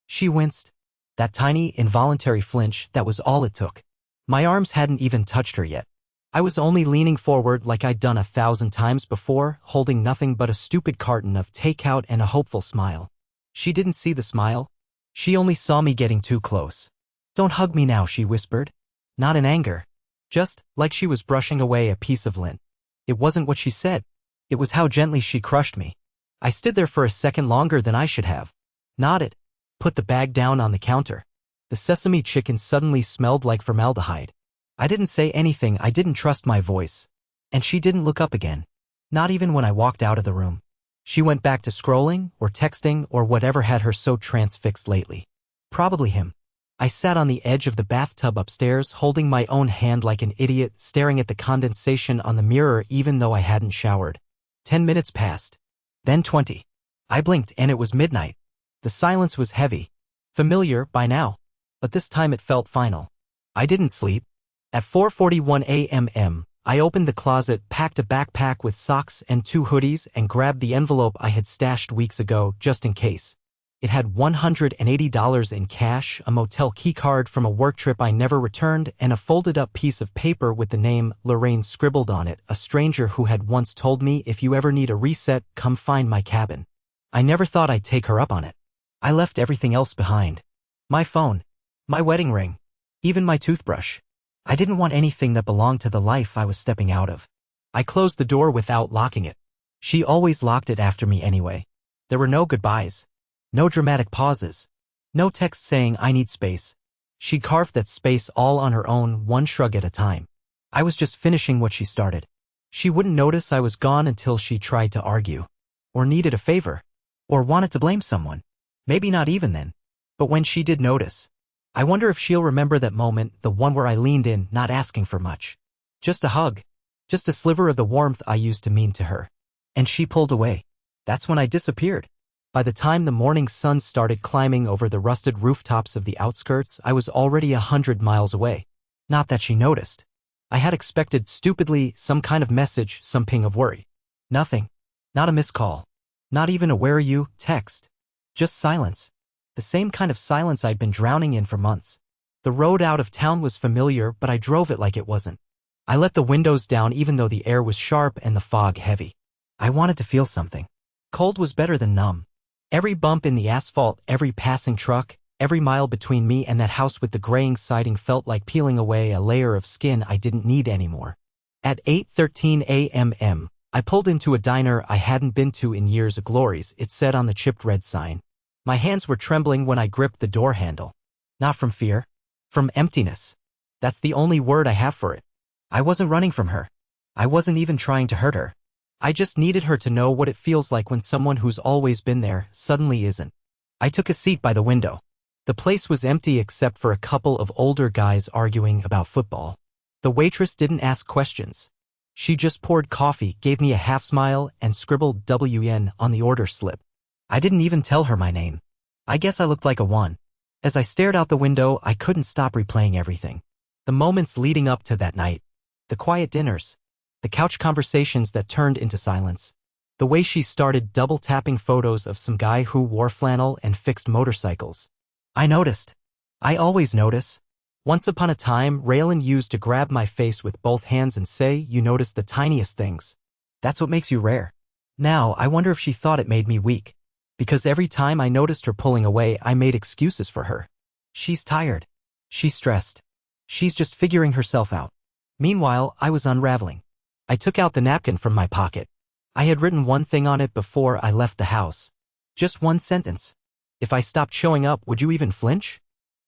She winced. That tiny, involuntary flinch, that was all it took. My arms hadn't even touched her yet. I was only leaning forward like I'd done 1,000 times before, holding nothing but a stupid carton of takeout and a hopeful smile. She didn't see the smile. She only saw me getting too close. "Don't hug me now," she whispered. Not in anger. Just like she was brushing away a piece of lint. It wasn't what she said. It was how gently she crushed me. I stood there for a second longer than I should have. Nodded. Put the bag down on the counter. The sesame chicken suddenly smelled like formaldehyde. I didn't say anything. I didn't trust my voice. And she didn't look up again. Not even when I walked out of the room. She went back to scrolling, or texting, or whatever had her so transfixed lately. Probably him. I sat on the edge of the bathtub upstairs, holding my own hand like an idiot, staring at the condensation on the mirror even though I hadn't showered. 10 minutes passed. Then 20. I blinked and it was midnight. The silence was heavy. Familiar by now. But this time it felt final. I didn't sleep. At 4:41 a.m., I opened the closet, packed a backpack with socks and 2 hoodies, and grabbed the envelope I had stashed weeks ago, just in case. It had $180 in cash, a motel keycard from a work trip I never returned, and a folded-up piece of paper with the name Lorraine scribbled on it, a stranger who had once told me, "If you ever need a reset, come find my cabin." I never thought I'd take her up on it. I left everything else behind. My phone. My wedding ring. Even my toothbrush. I didn't want anything that belonged to the life I was stepping out of. I closed the door without locking it. She always locked it after me anyway. There were no goodbyes. No dramatic pauses. No text saying I need space. She carved that space all on her own, one shrug at a time. I was just finishing what she started. She wouldn't notice I was gone until she tried to argue. Or needed a favor. Or wanted to blame someone. Maybe not even then. But when she did notice, I wonder if she'll remember that moment, the one where I leaned in, not asking for much. Just a hug. Just a sliver of the warmth I used to mean to her. And she pulled away. That's when I disappeared. By the time the morning sun started climbing over the rusted rooftops of the outskirts, I was already 100 miles away. Not that she noticed. I had expected stupidly some kind of message, some ping of worry. Nothing. Not a missed call. Not even a "where are you" text. Just silence. The same kind of silence I'd been drowning in for months. The road out of town was familiar, but I drove it like it wasn't. I let the windows down even though the air was sharp and the fog heavy. I wanted to feel something. Cold was better than numb. Every bump in the asphalt, every passing truck, every mile between me and that house with the graying siding felt like peeling away a layer of skin I didn't need anymore. At 8:13 a.m., I pulled into a diner I hadn't been to in years. Glories, it said on the chipped red sign. My hands were trembling when I gripped the door handle. Not from fear. From emptiness. That's the only word I have for it. I wasn't running from her. I wasn't even trying to hurt her. I just needed her to know what it feels like when someone who's always been there suddenly isn't. I took a seat by the window. The place was empty except for a couple of older guys arguing about football. The waitress didn't ask questions. She just poured coffee, gave me a half smile, and scribbled WN on the order slip. I didn't even tell her my name. I guess I looked like a one. As I stared out the window, I couldn't stop replaying everything. The moments leading up to that night. The quiet dinners. The couch conversations that turned into silence. The way she started double-tapping photos of some guy who wore flannel and fixed motorcycles. I noticed. I always notice. Once upon a time, Raylan used to grab my face with both hands and say, "You notice the tiniest things. That's what makes you rare." Now, I wonder if she thought it made me weak. Because every time I noticed her pulling away, I made excuses for her. She's tired. She's stressed. She's just figuring herself out. Meanwhile, I was unraveling. I took out the napkin from my pocket. I had written one thing on it before I left the house. Just one sentence. "If I stopped showing up, would you even flinch?"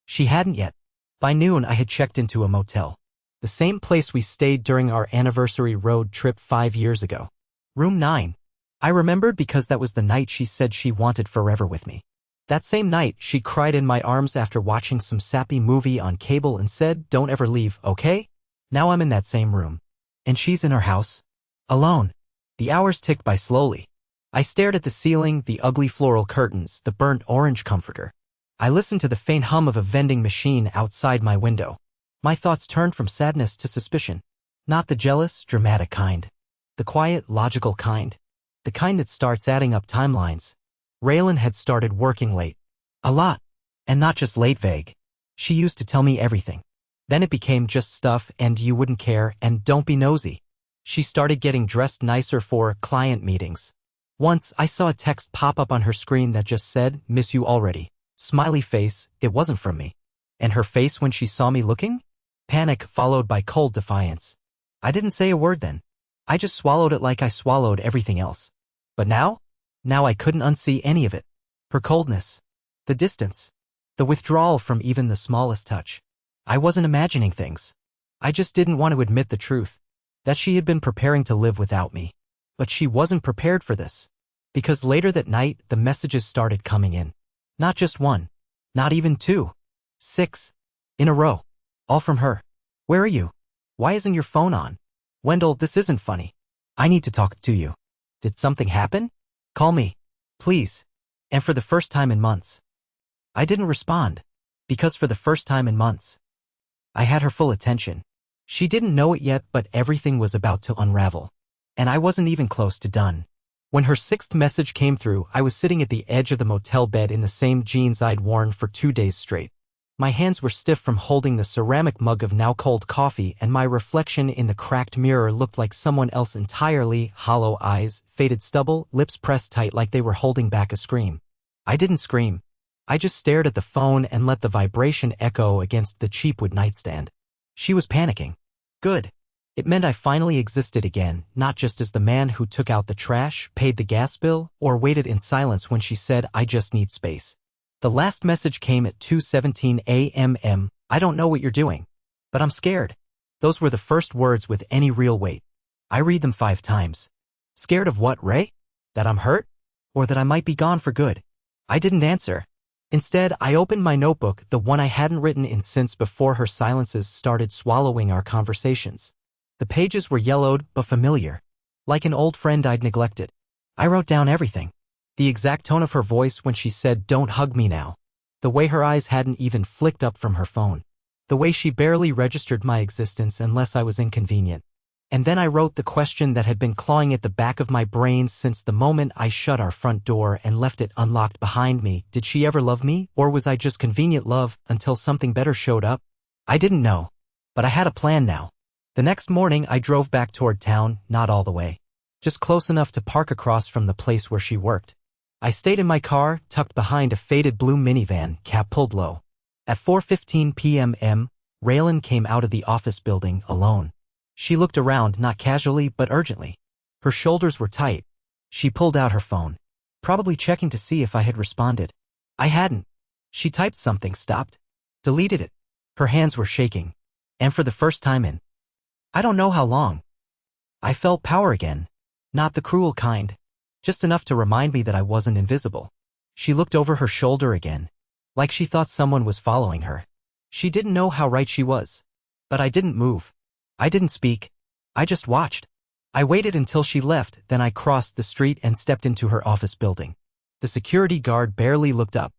She hadn't yet. By noon, I had checked into a motel. The same place we stayed during our anniversary road trip 5 years ago. Room 9. I remembered because that was the night she said she wanted forever with me. That same night, she cried in my arms after watching some sappy movie on cable and said, "Don't ever leave, okay?" Now I'm in that same room. And she's in her house. Alone. The hours ticked by slowly. I stared at the ceiling, the ugly floral curtains, the burnt orange comforter. I listened to the faint hum of a vending machine outside my window. My thoughts turned from sadness to suspicion. Not the jealous, dramatic kind. The quiet, logical kind. The kind that starts adding up timelines. Raylan had started working late. A lot. And not just late vague. She used to tell me everything. Then it became just stuff and you wouldn't care and don't be nosy. She started getting dressed nicer for client meetings. Once, I saw a text pop up on her screen that just said, "Miss you already." Smiley face, it wasn't from me. And her face when she saw me looking? Panic followed by cold defiance. I didn't say a word then. I just swallowed it like I swallowed everything else. But now? Now I couldn't unsee any of it. Her coldness. The distance. The withdrawal from even the smallest touch. I wasn't imagining things. I just didn't want to admit the truth. That she had been preparing to live without me. But she wasn't prepared for this. Because later that night, the messages started coming in. Not just one. Not even two. 6. In a row. All from her. "Where are you? Why isn't your phone on? Wendell, this isn't funny. I need to talk to you. Did something happen? Call me. Please." And for the first time in months. I didn't respond. Because for the first time in months, I had her full attention. She didn't know it yet, but everything was about to unravel. And I wasn't even close to done. When her 6th message came through, I was sitting at the edge of the motel bed in the same jeans I'd worn for 2 days straight. My hands were stiff from holding the ceramic mug of now cold coffee, and my reflection in the cracked mirror looked like someone else entirely. Hollow eyes, faded stubble, lips pressed tight like they were holding back a scream. I didn't scream. I just stared at the phone and let the vibration echo against the cheap wood nightstand. She was panicking. Good. It meant I finally existed again, not just as the man who took out the trash, paid the gas bill, or waited in silence when she said, "I just need space." The last message came at 2:17 a.m. "I don't know what you're doing, but I'm scared." Those were the first words with any real weight. I read them 5 times. Scared of what, Ray? That I'm hurt? Or that I might be gone for good? I didn't answer. Instead, I opened my notebook, the one I hadn't written in since before her silences started swallowing our conversations. The pages were yellowed but familiar, like an old friend I'd neglected. I wrote down everything. The exact tone of her voice when she said, "Don't hug me now." The way her eyes hadn't even flicked up from her phone. The way she barely registered my existence unless I was inconvenient. And then I wrote the question that had been clawing at the back of my brain since the moment I shut our front door and left it unlocked behind me. Did she ever love me, or was I just convenient love until something better showed up? I didn't know. But I had a plan now. The next morning I drove back toward town, not all the way. Just close enough to park across from the place where she worked. I stayed in my car, tucked behind a faded blue minivan, cap pulled low. At 4:15 p.m., Raylan came out of the office building, alone. She looked around, not casually, but urgently. Her shoulders were tight. She pulled out her phone, probably checking to see if I had responded. I hadn't. She typed something, stopped, deleted it. Her hands were shaking. And for the first time in I don't know how long, I felt power again. Not the cruel kind. Just enough to remind me that I wasn't invisible. She looked over her shoulder again, like she thought someone was following her. She didn't know how right she was. But I didn't move. I didn't speak. I just watched. I waited until she left, then I crossed the street and stepped into her office building. The security guard barely looked up.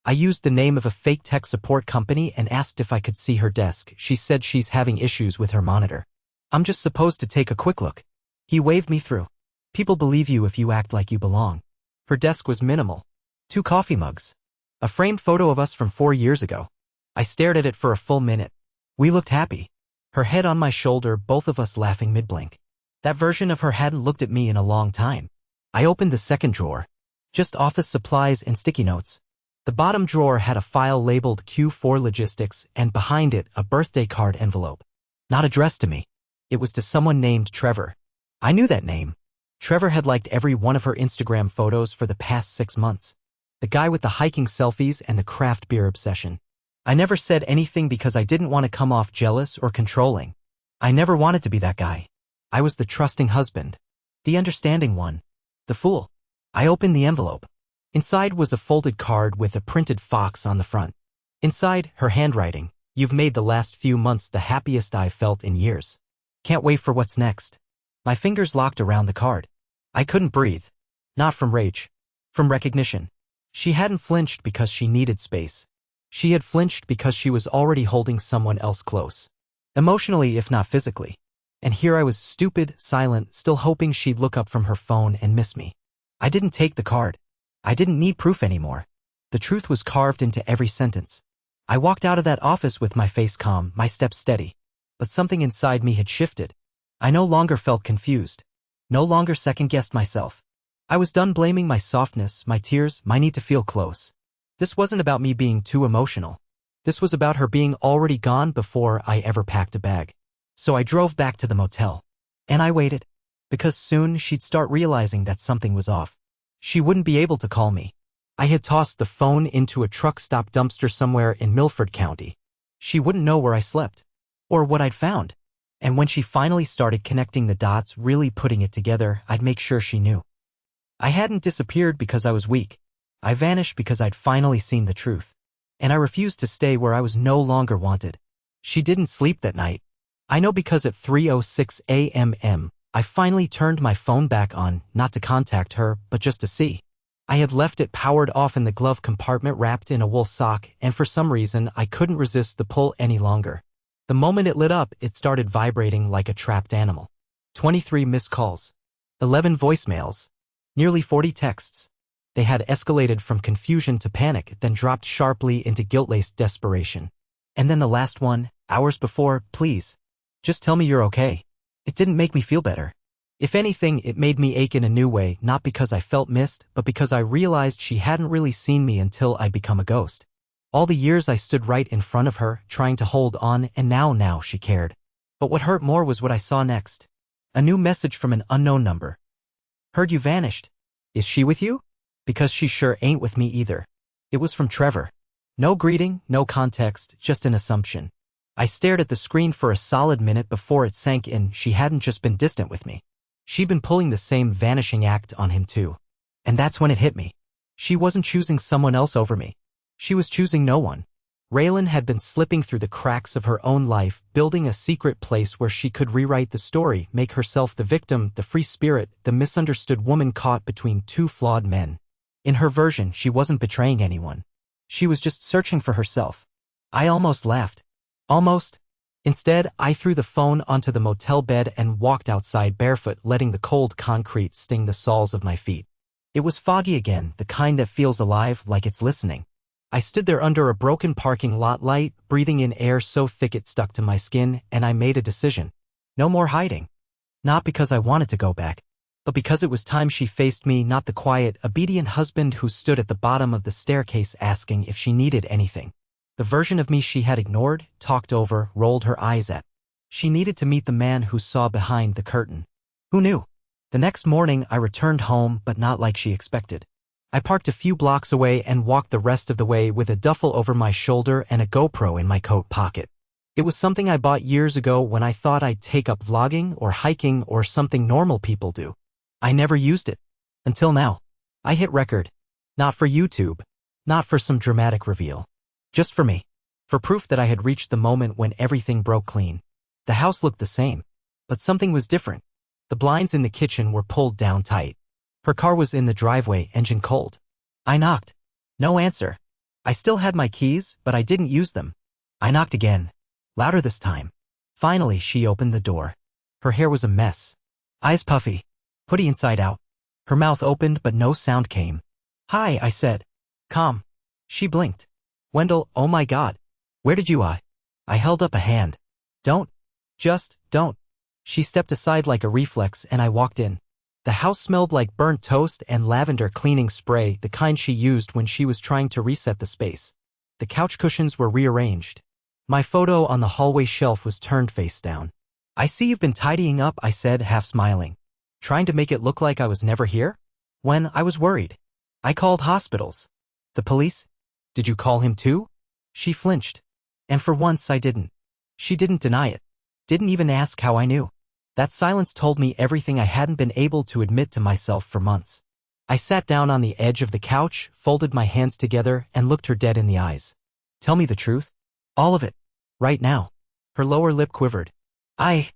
I used the name of a fake tech support company and asked if I could see her desk. She said she's having issues with her monitor. I'm just supposed to take a quick look. He waved me through. People believe you if you act like you belong. Her desk was minimal. 2 coffee mugs. A framed photo of us from 4 years ago. I stared at it for a full minute. We looked happy. Her head on my shoulder, both of us laughing mid-blink. That version of her hadn't looked at me in a long time. I opened the second drawer. Just office supplies and sticky notes. The bottom drawer had a file labeled Q4 Logistics, and behind it, a birthday card envelope. Not addressed to me. It was to someone named Trevor. I knew that name. Trevor had liked every one of her Instagram photos for the past 6 months. The guy with the hiking selfies and the craft beer obsession. I never said anything because I didn't want to come off jealous or controlling. I never wanted to be that guy. I was the trusting husband. The understanding one. The fool. I opened the envelope. Inside was a folded card with a printed fox on the front. Inside, her handwriting. "You've made the last few months the happiest I've felt in years. Can't wait for what's next." My fingers locked around the card. I couldn't breathe. Not from rage. From recognition. She hadn't flinched because she needed space. She had flinched because she was already holding someone else close. Emotionally, if not physically. And here I was, stupid, silent, still hoping she'd look up from her phone and miss me. I didn't take the card. I didn't need proof anymore. The truth was carved into every sentence. I walked out of that office with my face calm, my steps steady. But something inside me had shifted. I no longer felt confused. No longer second-guessed myself. I was done blaming my softness, my tears, my need to feel close. This wasn't about me being too emotional. This was about her being already gone before I ever packed a bag. So I drove back to the motel. And I waited. Because soon she'd start realizing that something was off. She wouldn't be able to call me. I had tossed the phone into a truck stop dumpster somewhere in Milford County. She wouldn't know where I slept. Or what I'd found. And when she finally started connecting the dots, really putting it together, I'd make sure she knew. I hadn't disappeared because I was weak. I vanished because I'd finally seen the truth. And I refused to stay where I was no longer wanted. She didn't sleep that night. I know because at 3:06 a.m. I finally turned my phone back on, not to contact her, but just to see. I had left it powered off in the glove compartment wrapped in a wool sock, and for some reason I couldn't resist the pull any longer. The moment it lit up, it started vibrating like a trapped animal. 23 missed calls. 11 voicemails. Nearly 40 texts. They had escalated from confusion to panic, then dropped sharply into guilt-laced desperation. And then the last one, hours before, please. Just tell me you're okay. It didn't make me feel better. If anything, it made me ache in a new way, not because I felt missed, but because I realized she hadn't really seen me until I'd become a ghost. All the years I stood right in front of her, trying to hold on, and now she cared. But what hurt more was what I saw next. A new message from an unknown number. Heard you vanished. Is she with you? Because she sure ain't with me either. It was from Trevor. No greeting, no context, just an assumption. I stared at the screen for a solid minute before it sank in. She hadn't just been distant with me. She'd been pulling the same vanishing act on him too. And that's when it hit me. She wasn't choosing someone else over me. She was choosing no one. Raylan had been slipping through the cracks of her own life, building a secret place where she could rewrite the story, make herself the victim, the free spirit, the misunderstood woman caught between two flawed men. In her version, she wasn't betraying anyone. She was just searching for herself. I almost laughed. Almost. Instead, I threw the phone onto the motel bed and walked outside barefoot, letting the cold concrete sting the soles of my feet. It was foggy again, the kind that feels alive, like it's listening. I stood there under a broken parking lot light, breathing in air so thick it stuck to my skin, and I made a decision. No more hiding. Not because I wanted to go back, but because it was time she faced me, not the quiet, obedient husband who stood at the bottom of the staircase asking if she needed anything. The version of me she had ignored, talked over, rolled her eyes at. She needed to meet the man who saw behind the curtain. Who knew? The next morning I returned home, but not like she expected. I parked a few blocks away and walked the rest of the way with a duffel over my shoulder and a GoPro in my coat pocket. It was something I bought years ago when I thought I'd take up vlogging or hiking or something normal people do. I never used it. Until now. I hit record. Not for YouTube. Not for some dramatic reveal. Just for me. For proof that I had reached the moment when everything broke clean. The house looked the same. But something was different. The blinds in the kitchen were pulled down tight. Her car was in the driveway, engine cold. I knocked. No answer. I still had my keys, but I didn't use them. I knocked again. Louder this time. Finally, she opened the door. Her hair was a mess. Eyes puffy. Hoodie inside out. Her mouth opened, but no sound came. Hi, I said. Calm. She blinked. Wendell, oh my God. Where did you I held up a hand. Don't. Just, don't. She stepped aside like a reflex and I walked in. The house smelled like burnt toast and lavender cleaning spray, the kind she used when she was trying to reset the space. The couch cushions were rearranged. My photo on the hallway shelf was turned face down. I see you've been tidying up, I said, half smiling. Trying to make it look like I was never here? When I was worried. I called hospitals. The police? Did you call him too? She flinched. And for once I didn't. She didn't deny it. Didn't even ask how I knew. That silence told me everything I hadn't been able to admit to myself for months. I sat down on the edge of the couch, folded my hands together, and looked her dead in the eyes. Tell me the truth. All of it. Right now. Her lower lip quivered. I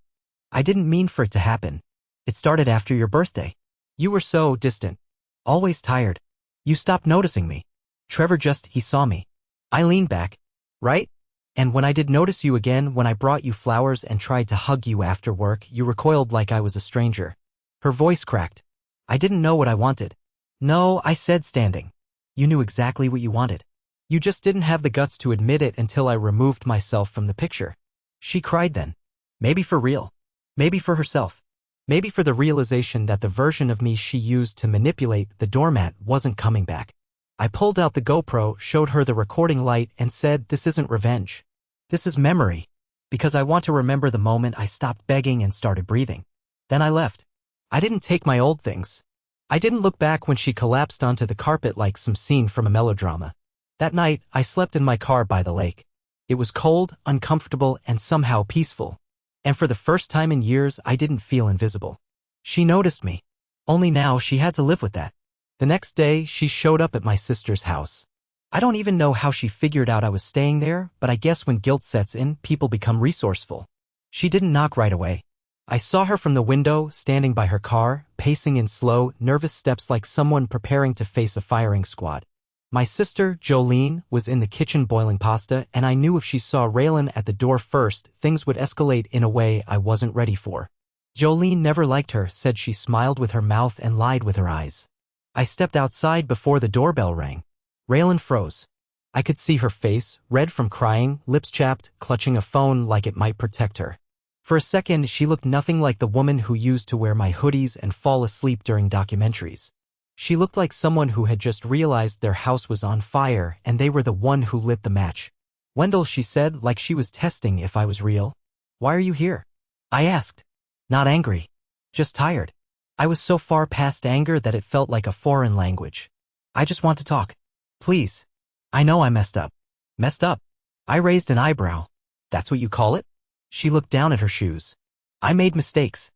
didn't mean for it to happen. It started after your birthday. You were so distant. Always tired. You stopped noticing me. Trevor he saw me. I leaned back. Right? And when I did notice you again, when I brought you flowers and tried to hug you after work, you recoiled like I was a stranger. Her voice cracked. I didn't know what I wanted. No, I said, standing. You knew exactly what you wanted. You just didn't have the guts to admit it until I removed myself from the picture. She cried then. Maybe for real. Maybe for herself. Maybe for the realization that the version of me she used to manipulate the doormat wasn't coming back. I pulled out the GoPro, showed her the recording light, and said, "This isn't revenge. This is memory. Because I want to remember the moment I stopped begging and started breathing." Then I left. I didn't take my old things. I didn't look back when she collapsed onto the carpet like some scene from a melodrama. That night, I slept in my car by the lake. It was cold, uncomfortable, and somehow peaceful. And for the first time in years, I didn't feel invisible. She noticed me. Only now she had to live with that. The next day, she showed up at my sister's house. I don't even know how she figured out I was staying there, but I guess when guilt sets in, people become resourceful. She didn't knock right away. I saw her from the window, standing by her car, pacing in slow, nervous steps like someone preparing to face a firing squad. My sister, Jolene, was in the kitchen boiling pasta, and I knew if she saw Raylan at the door first, things would escalate in a way I wasn't ready for. Jolene never liked her, said she smiled with her mouth and lied with her eyes. I stepped outside before the doorbell rang. Raylan froze. I could see her face, red from crying, lips chapped, clutching a phone like it might protect her. For a second, she looked nothing like the woman who used to wear my hoodies and fall asleep during documentaries. She looked like someone who had just realized their house was on fire and they were the one who lit the match. "Wendell," she said, like she was testing if I was real. "Why are you here?" I asked. Not angry. Just tired. I was so far past anger that it felt like a foreign language. "I just want to talk. Please. I know I messed up." "Messed up?" I raised an eyebrow. "That's what you call it?" She looked down at her shoes. "I made mistakes."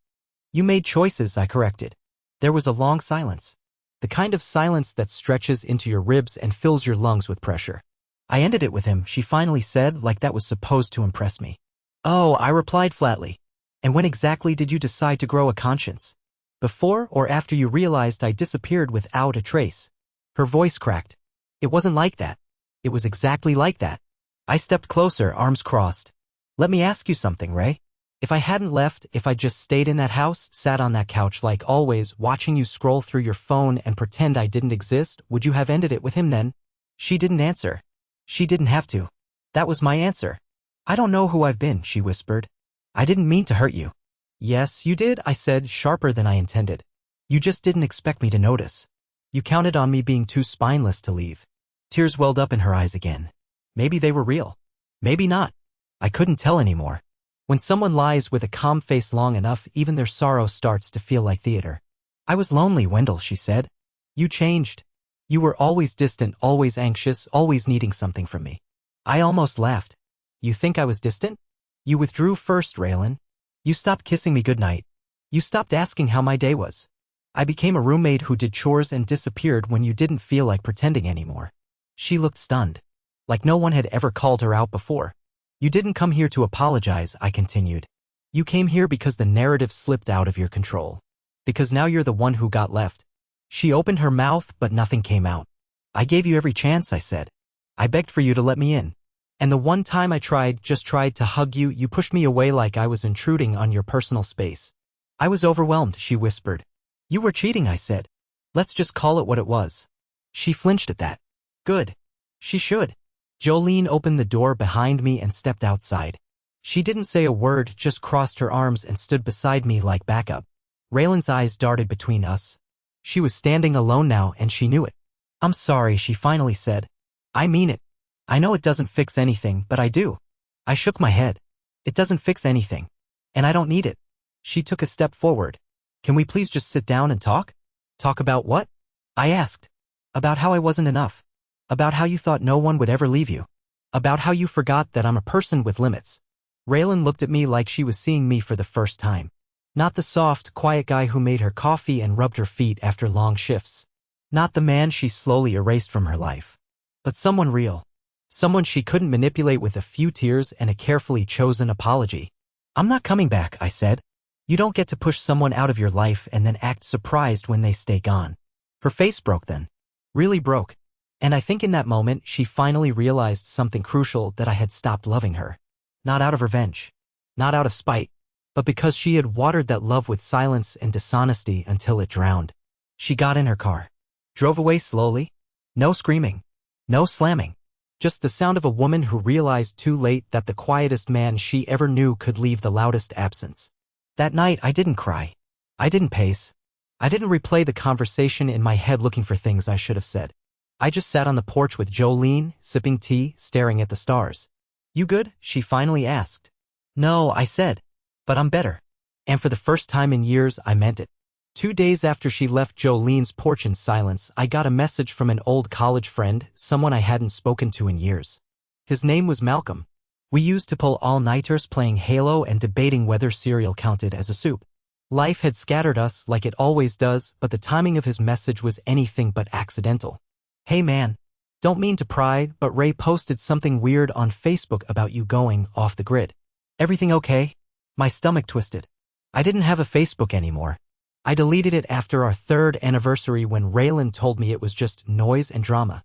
"You made choices," I corrected. There was a long silence. The kind of silence that stretches into your ribs and fills your lungs with pressure. "I ended it with him," she finally said, like that was supposed to impress me. "Oh," I replied flatly. "And when exactly did you decide to grow a conscience? Before or after you realized I disappeared without a trace?" Her voice cracked. "It wasn't like that. It was exactly like that." I stepped closer, arms crossed. "Let me ask you something, Ray. If I hadn't left, if I just stayed in that house, sat on that couch like always, watching you scroll through your phone and pretend I didn't exist, would you have ended it with him then?" She didn't answer. She didn't have to. That was my answer. "I don't know who I've been," she whispered. "I didn't mean to hurt you." "Yes, you did," I said, sharper than I intended. "You just didn't expect me to notice. You counted on me being too spineless to leave." Tears welled up in her eyes again. Maybe they were real. Maybe not. I couldn't tell anymore. When someone lies with a calm face long enough, even their sorrow starts to feel like theater. "I was lonely, Wendell," she said. "You changed. You were always distant, always anxious, always needing something from me." I almost laughed. "You think I was distant? You withdrew first, Raylan. You stopped kissing me goodnight. You stopped asking how my day was. I became a roommate who did chores and disappeared when you didn't feel like pretending anymore." She looked stunned. Like no one had ever called her out before. "You didn't come here to apologize," I continued. "You came here because the narrative slipped out of your control. Because now you're the one who got left." She opened her mouth, but nothing came out. "I gave you every chance," I said. "I begged for you to let me in. And the one time I just tried to hug you, you pushed me away like I was intruding on your personal space." "I was overwhelmed," she whispered. "You were cheating," I said. "Let's just call it what it was." She flinched at that. Good. She should. Jolene opened the door behind me and stepped outside. She didn't say a word, just crossed her arms and stood beside me like backup. Raylan's eyes darted between us. She was standing alone now, and she knew it. "I'm sorry," she finally said. "I mean it. I know it doesn't fix anything, but I do." I shook my head. "It doesn't fix anything. And I don't need it." She took a step forward. "Can we please just sit down and talk?" "Talk about what?" I asked. "About how I wasn't enough. About how you thought no one would ever leave you. About how you forgot that I'm a person with limits." Raylan looked at me like she was seeing me for the first time. Not the soft, quiet guy who made her coffee and rubbed her feet after long shifts. Not the man she slowly erased from her life. But someone real. Someone she couldn't manipulate with a few tears and a carefully chosen apology. "I'm not coming back," I said. "You don't get to push someone out of your life and then act surprised when they stay gone." Her face broke then. Really broke. And I think in that moment she finally realized something crucial, that I had stopped loving her. Not out of revenge. Not out of spite. But because she had watered that love with silence and dishonesty until it drowned. She got in her car. Drove away slowly. No screaming. No slamming. Just the sound of a woman who realized too late that the quietest man she ever knew could leave the loudest absence. That night, I didn't cry. I didn't pace. I didn't replay the conversation in my head looking for things I should have said. I just sat on the porch with Jolene, sipping tea, staring at the stars. "You good?" she finally asked. "No," I said. "But I'm better." And for the first time in years, I meant it. 2 days after she left Jolene's porch in silence, I got a message from an old college friend, someone I hadn't spoken to in years. His name was Malcolm. We used to pull all-nighters playing Halo and debating whether cereal counted as a soup. Life had scattered us like it always does, but the timing of his message was anything but accidental. "Hey man, don't mean to pry, but Ray posted something weird on Facebook about you going off the grid. Everything okay?" My stomach twisted. I didn't have a Facebook anymore. I deleted it after our 3rd anniversary when Raylan told me it was just noise and drama.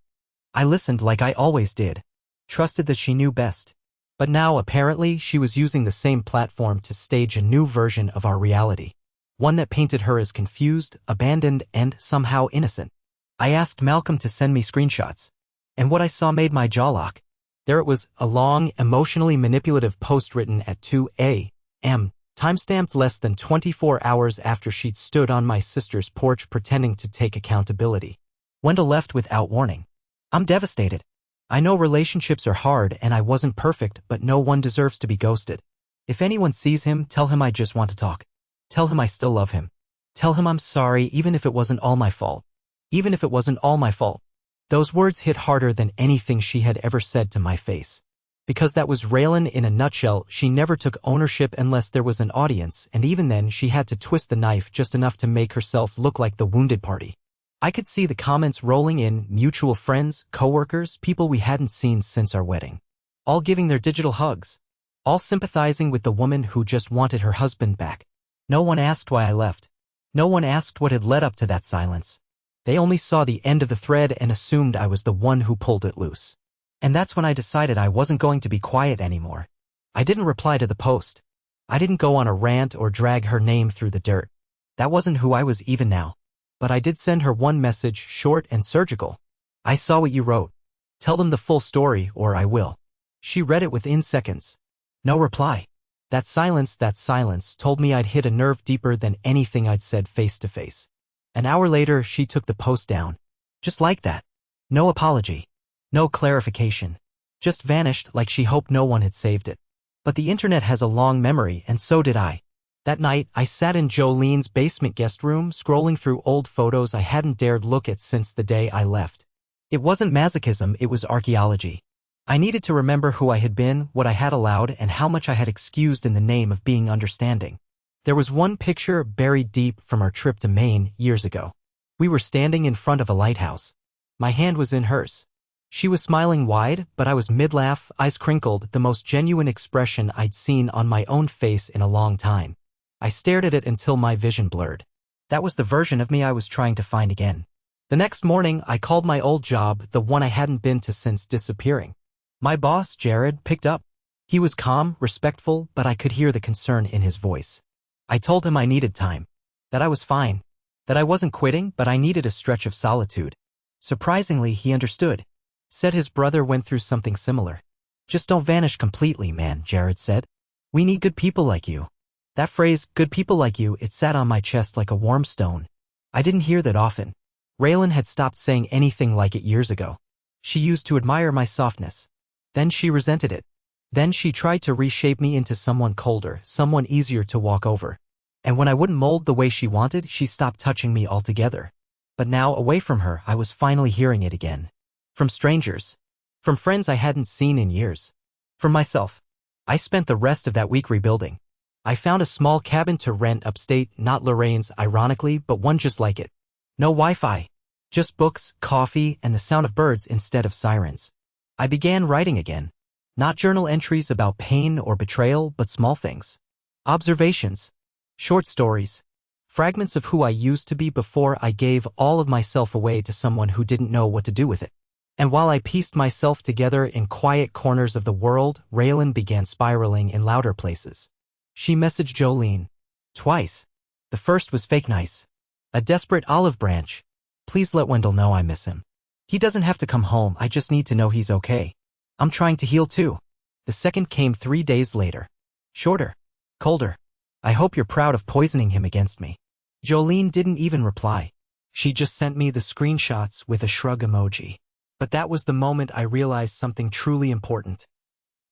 I listened like I always did, trusted that she knew best. But now, apparently, she was using the same platform to stage a new version of our reality. One that painted her as confused, abandoned, and somehow innocent. I asked Malcolm to send me screenshots. And what I saw made my jaw lock. There it was, a long, emotionally manipulative post written at 2 a.m., timestamped less than 24 hours after she'd stood on my sister's porch pretending to take accountability. Wendell left without warning. I'm devastated. I know relationships are hard and I wasn't perfect, but no one deserves to be ghosted. If anyone sees him, tell him I just want to talk. Tell him I still love him. Tell him I'm sorry even if it wasn't all my fault. Even if it wasn't all my fault. Those words hit harder than anything she had ever said to my face. Because that was Raylan in a nutshell. She never took ownership unless there was an audience, and even then she had to twist the knife just enough to make herself look like the wounded party. I could see the comments rolling in, mutual friends, coworkers, people we hadn't seen since our wedding. All giving their digital hugs. All sympathizing with the woman who just wanted her husband back. No one asked why I left. No one asked what had led up to that silence. They only saw the end of the thread and assumed I was the one who pulled it loose. And that's when I decided I wasn't going to be quiet anymore. I didn't reply to the post. I didn't go on a rant or drag her name through the dirt. That wasn't who I was even now. But I did send her one message, short and surgical. "I saw what you wrote. Tell them the full story or I will." She read it within seconds. No reply. That silence told me I'd hit a nerve deeper than anything I'd said face to face. An hour later, she took the post down. Just like that. No apology. No clarification. Just vanished like she hoped no one had saved it. But the internet has a long memory, and so did I. That night, I sat in Jolene's basement guest room, scrolling through old photos I hadn't dared look at since the day I left. It wasn't masochism, it was archaeology. I needed to remember who I had been, what I had allowed, and how much I had excused in the name of being understanding. There was one picture buried deep from our trip to Maine years ago. We were standing in front of a lighthouse. My hand was in hers. She was smiling wide, but I was mid-laugh, eyes crinkled, the most genuine expression I'd seen on my own face in a long time. I stared at it until my vision blurred. That was the version of me I was trying to find again. The next morning, I called my old job, the one I hadn't been to since disappearing. My boss, Jared, picked up. He was calm, respectful, but I could hear the concern in his voice. I told him I needed time. That I was fine. That I wasn't quitting, but I needed a stretch of solitude. Surprisingly, he understood. Said his brother went through something similar. "Just don't vanish completely, man," Jared said. "We need good people like you." That phrase, "good people like you," it sat on my chest like a warm stone. I didn't hear that often. Raylan had stopped saying anything like it years ago. She used to admire my softness. Then she resented it. Then she tried to reshape me into someone colder, someone easier to walk over. And when I wouldn't mold the way she wanted, she stopped touching me altogether. But now, away from her, I was finally hearing it again. From strangers. From friends I hadn't seen in years. From myself. I spent the rest of that week rebuilding. I found a small cabin to rent upstate, not Lorraine's, ironically, but one just like it. No Wi-Fi. Just books, coffee, and the sound of birds instead of sirens. I began writing again. Not journal entries about pain or betrayal, but small things. Observations. Short stories. Fragments of who I used to be before I gave all of myself away to someone who didn't know what to do with it. And while I pieced myself together in quiet corners of the world, Raylan began spiraling in louder places. She messaged Jolene. Twice. The first was fake nice. A desperate olive branch. "Please let Wendell know I miss him. He doesn't have to come home, I just need to know he's okay. I'm trying to heal too. The second came 3 days later. Shorter. Colder. I hope you're proud of poisoning him against me. Jolene didn't even reply. She just sent me the screenshots with a shrug emoji. But that was the moment I realized something truly important.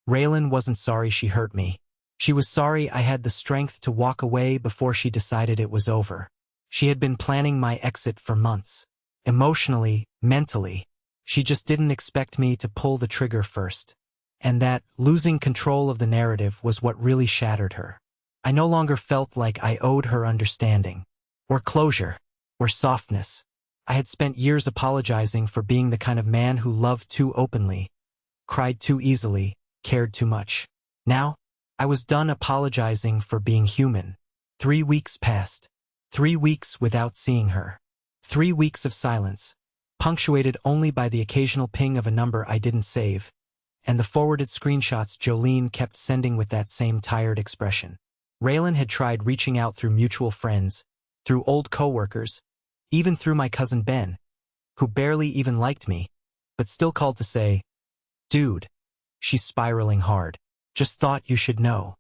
Raylan wasn't sorry she hurt me. She was sorry I had the strength to walk away before she decided it was over. She had been planning my exit for months. Emotionally, mentally. She just didn't expect me to pull the trigger first. And that, losing control of the narrative was what really shattered her. I no longer felt like I owed her understanding. Or closure. Or softness. I had spent years apologizing for being the kind of man who loved too openly, cried too easily, cared too much. Now, I was done apologizing for being human. 3 weeks passed. 3 weeks without seeing her. 3 weeks of silence, punctuated only by the occasional ping of a number I didn't save, and the forwarded screenshots Jolene kept sending with that same tired expression. Raylan had tried reaching out through mutual friends, through old coworkers, even through my cousin Ben, who barely even liked me, but still called to say, "Dude, she's spiraling hard. Just thought you should know."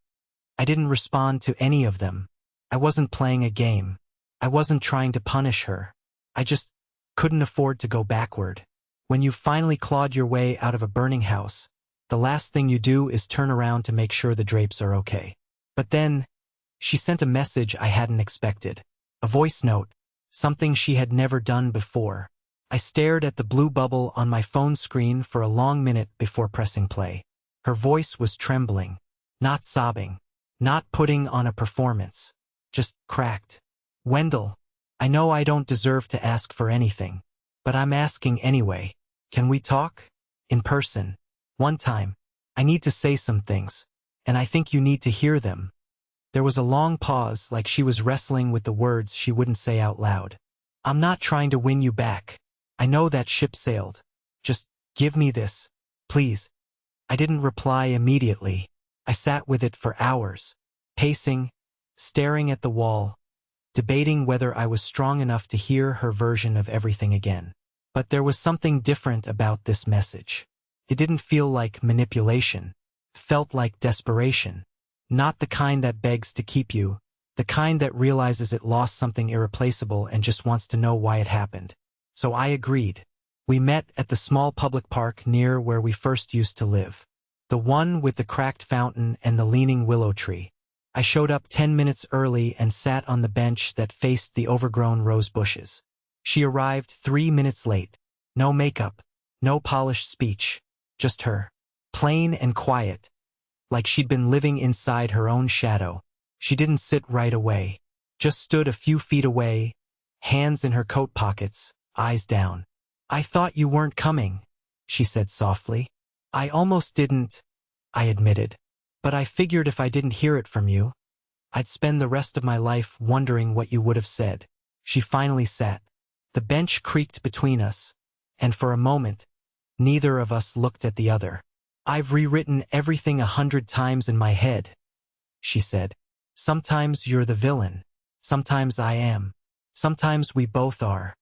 I didn't respond to any of them. I wasn't playing a game. I wasn't trying to punish her. I just couldn't afford to go backward. When you've finally clawed your way out of a burning house, the last thing you do is turn around to make sure the drapes are okay. But then, she sent a message I hadn't expected. A voice note, something she had never done before. I stared at the blue bubble on my phone screen for a long minute before pressing play. Her voice was trembling, not sobbing, not putting on a performance, just cracked. "Wendell, I know I don't deserve to ask for anything, but I'm asking anyway. Can we talk? In person. One time. I need to say some things, and I think you need to hear them." There was a long pause, like she was wrestling with the words she wouldn't say out loud. "I'm not trying to win you back. I know that ship sailed. Just give me this, please." I didn't reply immediately. I sat with it for hours, pacing, staring at the wall, debating whether I was strong enough to hear her version of everything again. But there was something different about this message. It didn't feel like manipulation. It felt like desperation. Not the kind that begs to keep you, the kind that realizes it lost something irreplaceable and just wants to know why it happened. So I agreed. We met at the small public park near where we first used to live. The one with the cracked fountain and the leaning willow tree. I showed up 10 minutes early and sat on the bench that faced the overgrown rose bushes. She arrived 3 minutes late. No makeup, no polished speech, just her. Plain and quiet. Like she'd been living inside her own shadow. She didn't sit right away. Just stood a few feet away, hands in her coat pockets, eyes down. "I thought you weren't coming," she said softly. "I almost didn't," I admitted. "But I figured if I didn't hear it from you, I'd spend the rest of my life wondering what you would have said." She finally sat. The bench creaked between us, and for a moment, neither of us looked at the other. "I've rewritten everything 100 times in my head," she said. "Sometimes you're the villain. Sometimes I am. Sometimes we both are.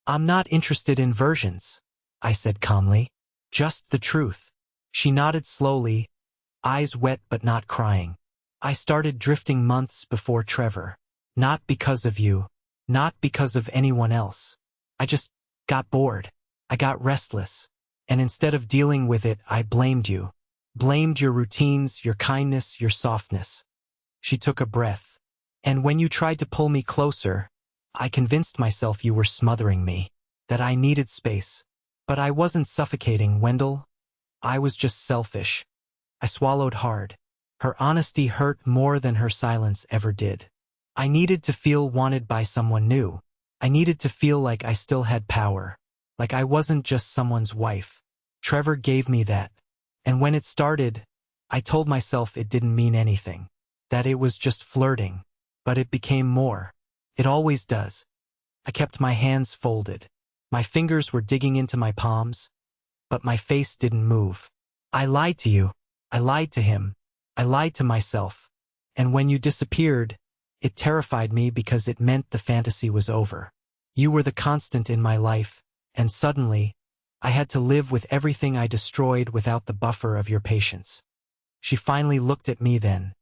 I'm not interested in versions," I said calmly. "Just the truth." She nodded slowly, eyes wet but not crying. "I started drifting months before Trevor. Not because of you. Not because of anyone else. I just got bored. I got restless. And instead of dealing with it, I blamed you. Blamed your routines, your kindness, your softness." She took a breath. "And when you tried to pull me closer, I convinced myself you were smothering me. That I needed space. But I wasn't suffocating, Wendell. I was just selfish." I swallowed hard. Her honesty hurt more than her silence ever did. I needed to feel wanted by someone new. I needed to feel like I still had power. Like I wasn't just someone's wife. Trevor gave me that. And when it started, I told myself it didn't mean anything. That it was just flirting. But it became more. It always does. I kept my hands folded. My fingers were digging into my palms, but my face didn't move. "I lied to you. I lied to him. I lied to myself. And when you disappeared, it terrified me because it meant the fantasy was over. You were the constant in my life, and suddenly, I had to live with everything I destroyed without the buffer of your patience. She finally looked at me then.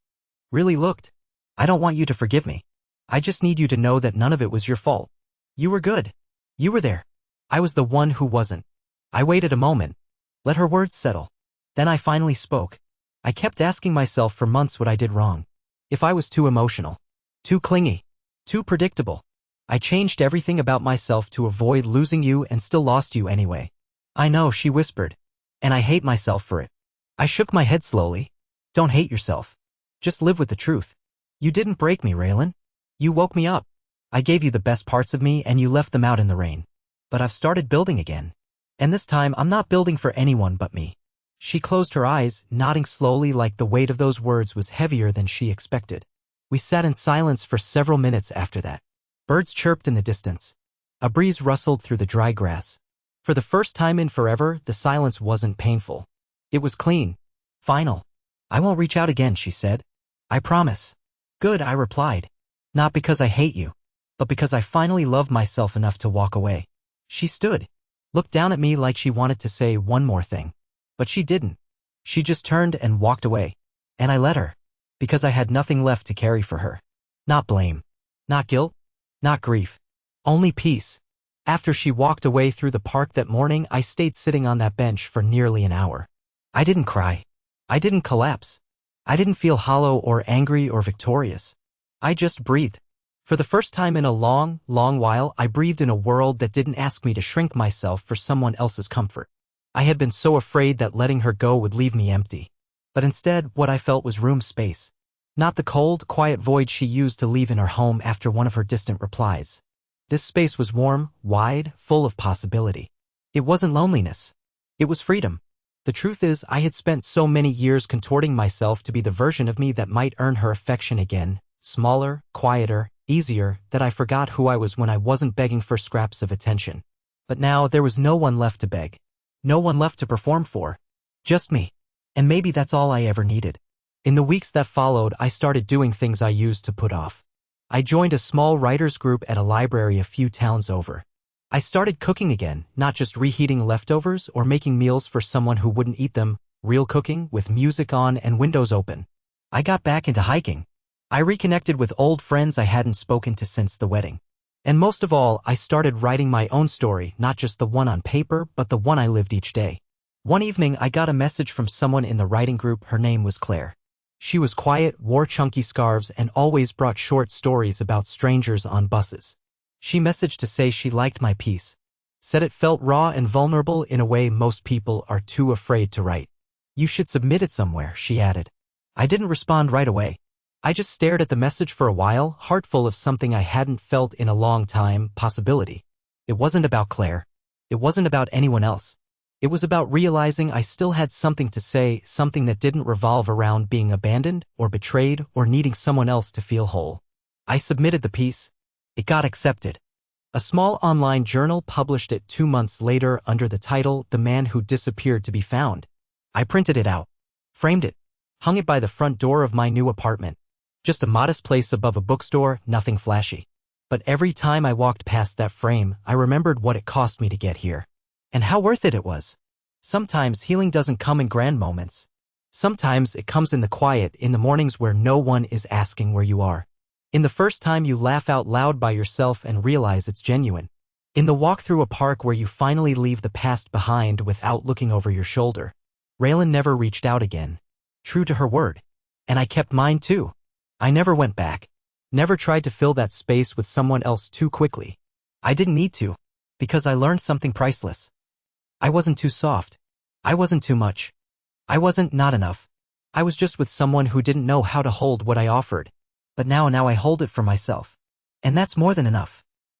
Really looked. I don't want you to forgive me. I just need you to know that none of it was your fault. You were good. You were there. I was the one who wasn't. I waited a moment. Let her words settle. Then I finally spoke. I kept asking myself for months what I did wrong. If I was too emotional, too clingy, too predictable. I changed everything about myself to avoid losing you and still lost you anyway. I know, she whispered. And I hate myself for it. I shook my head slowly. Don't hate yourself. Just live with the truth. You didn't break me, Raylan. You woke me up. I gave you the best parts of me and you left them out in the rain. But I've started building again. And this time I'm not building for anyone but me. She closed her eyes, nodding slowly like the weight of those words was heavier than she expected. We sat in silence for several minutes after that. Birds chirped in the distance. A breeze rustled through the dry grass. For the first time in forever, the silence wasn't painful. It was clean. Final. I won't reach out again, she said. I promise. Good, I replied. Not because I hate you, but because I finally love myself enough to walk away. She stood, looked down at me like she wanted to say one more thing. But she didn't. She just turned and walked away. And I let her. Because I had nothing left to carry for her. Not blame. Not guilt. Not grief. Only peace. After she walked away through the park that morning, I stayed sitting on that bench for nearly an hour. I didn't cry. I didn't collapse. I didn't feel hollow or angry or victorious. I just breathed. For the first time in a long, long while, I breathed in a world that didn't ask me to shrink myself for someone else's comfort. I had been so afraid that letting her go would leave me empty. But instead, what I felt was room space. Not the cold, quiet void she used to leave in her home after one of her distant replies. This space was warm, wide, full of possibility. It wasn't loneliness. It was freedom. The truth is, I had spent so many years contorting myself to be the version of me that might earn her affection again, smaller, quieter, easier, that I forgot who I was when I wasn't begging for scraps of attention. But now there was no one left to beg. No one left to perform for. Just me. And maybe that's all I ever needed. In the weeks that followed, I started doing things I used to put off. I joined a small writers group at a library a few towns over. I started cooking again, not just reheating leftovers or making meals for someone who wouldn't eat them, real cooking with music on and windows open. I got back into hiking. I reconnected with old friends I hadn't spoken to since the wedding. And most of all, I started writing my own story, not just the one on paper, but the one I lived each day. One evening, I got a message from someone in the writing group. Her name was Claire. She was quiet, wore chunky scarves, and always brought short stories about strangers on buses. She messaged to say she liked my piece. Said it felt raw and vulnerable in a way most people are too afraid to write. You should submit it somewhere, she added. I didn't respond right away. I just stared at the message for a while, heart full of something I hadn't felt in a long time, possibility. It wasn't about Claire. It wasn't about anyone else. It was about realizing I still had something to say, something that didn't revolve around being abandoned or betrayed or needing someone else to feel whole. I submitted the piece. It got accepted. A small online journal published it 2 months later under the title The Man Who Disappeared to Be Found. I printed it out, framed it, hung it by the front door of my new apartment. Just a modest place above a bookstore, nothing flashy. But every time I walked past that frame, I remembered what it cost me to get here. And how worth it was. Sometimes healing doesn't come in grand moments. Sometimes it comes in the quiet, in the mornings where no one is asking where you are. In the first time you laugh out loud by yourself and realize it's genuine. In the walk through a park where you finally leave the past behind without looking over your shoulder. Raylan never reached out again. True to her word. And I kept mine too. I never went back. Never tried to fill that space with someone else too quickly. I didn't need to. Because I learned something priceless. I wasn't too soft. I wasn't too much. I wasn't not enough. I was just with someone who didn't know how to hold what I offered. But now I hold it for myself. And that's more than enough.